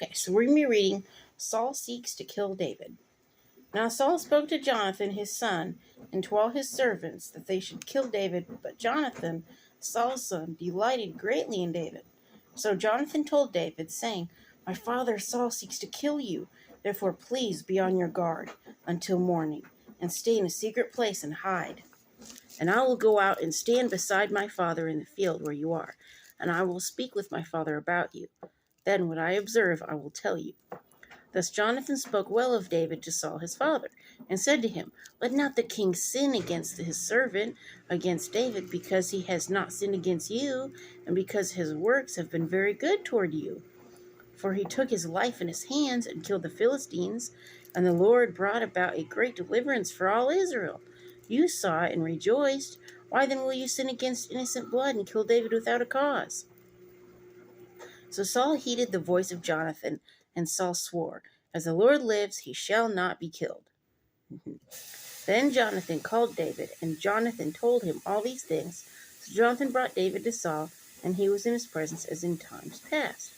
Okay, so we're going to be reading Saul Seeks to Kill David. Now Saul spoke to Jonathan his son and to all his servants that they should kill David, but Jonathan, Saul's son, delighted greatly in David. So Jonathan told David, saying, "My father Saul seeks to kill you. Therefore please be on your guard until morning, and stay in a secret place and hide. And I will go out and stand beside my father in the field where you are, and I will speak with my father about you. Then what I observe I will tell you." Thus Jonathan spoke well of David to Saul his father, and said to him, "Let not the king sin against his servant, against David, because he has not sinned against you, and because his works have been very good toward you. For he took his life in his hands and killed the Philistines, and the Lord brought about a great deliverance for all Israel. You saw it and rejoiced. Why then will you sin against innocent blood and kill David without a cause?" So Saul heeded the voice of Jonathan, and Saul swore, "As the Lord lives, he shall not be killed." Then Jonathan called David, and Jonathan told him all these things. So Jonathan brought David to Saul, and he was in his presence as in times past.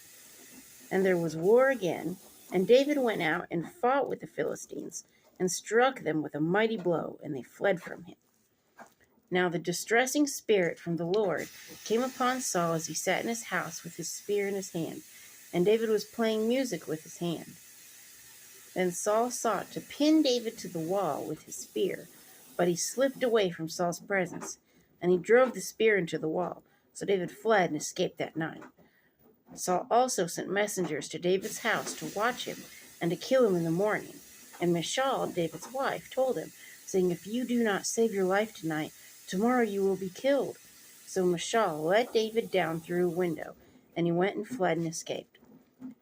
And there was war again, and David went out and fought with the Philistines, and struck them with a mighty blow, and they fled from him. Now the distressing spirit from the Lord came upon Saul as he sat in his house with his spear in his hand, and David was playing music with his hand. Then Saul sought to pin David to the wall with his spear, but he slipped away from Saul's presence, and he drove the spear into the wall. So David fled and escaped that night. Saul also sent messengers to David's house to watch him and to kill him in the morning. And Michal, David's wife, told him, saying, "If you do not save your life tonight, tomorrow you will be killed." So Michal let David down through a window, and he went and fled and escaped.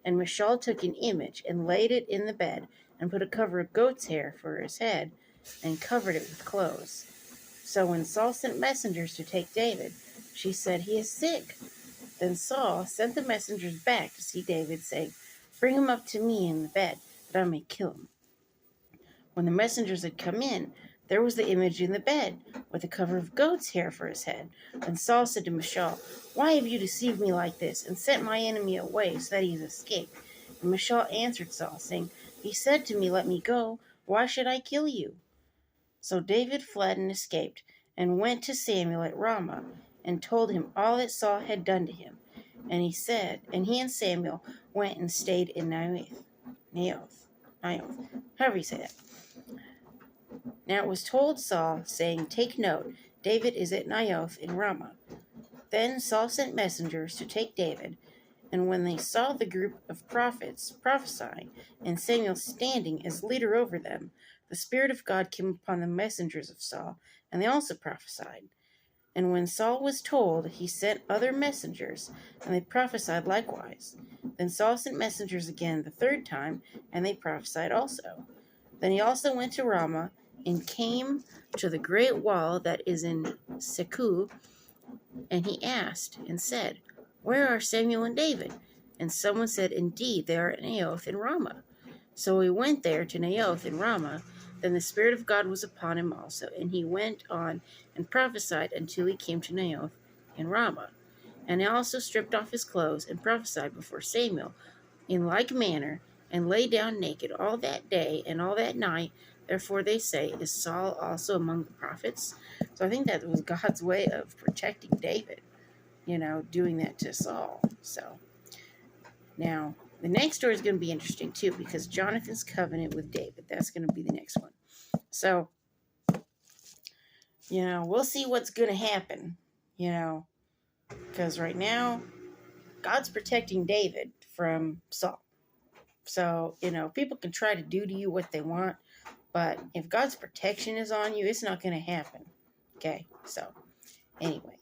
And Michal took an image and laid it in the bed, and put a cover of goat's hair for his head, and covered it with clothes. So when Saul sent messengers to take David, she said, "He is sick." Then Saul sent the messengers back to see David, saying, "Bring him up to me in the bed, that I may kill him." When the messengers had come in, there was the image in the bed, with a cover of goat's hair for his head. And Saul said to Michal, "Why have you deceived me like this, and sent my enemy away, so that he has escaped?" And Michal answered Saul, saying, "He said to me, 'Let me go. Why should I kill you?'" So David fled and escaped, and went to Samuel at Ramah, and told him all that Saul had done to him. And he and Samuel went and stayed in Naioth, however you say that. Now it was told Saul, saying, "Take note, David is at Naioth in Ramah." Then Saul sent messengers to take David, and when they saw the group of prophets prophesying, and Samuel standing as leader over them, the Spirit of God came upon the messengers of Saul, and they also prophesied. And when Saul was told, he sent other messengers, and they prophesied likewise. Then Saul sent messengers again the third time, and they prophesied also. Then he also went to Ramah, and came to the great wall that is in Seku, and he asked and said, "Where are Samuel and David?" And someone said, "Indeed, they are at Naioth in Ramah." So he went there to Naioth in Ramah. Then the Spirit of God was upon him also, and he went on and prophesied until he came to Naioth in Ramah. And he also stripped off his clothes and prophesied before Samuel in like manner, and lay down naked all that day and all that night. Therefore they say, "Is Saul also among the prophets?" So I think that was God's way of protecting David, doing that to Saul. So now the next story is going to be interesting too, because Jonathan's covenant with David, that's going to be the next one. So, we'll see what's going to happen, because right now God's protecting David from Saul. So, people can try to do to you what they want, but if God's protection is on you, it's not going to happen. Okay, so anyway,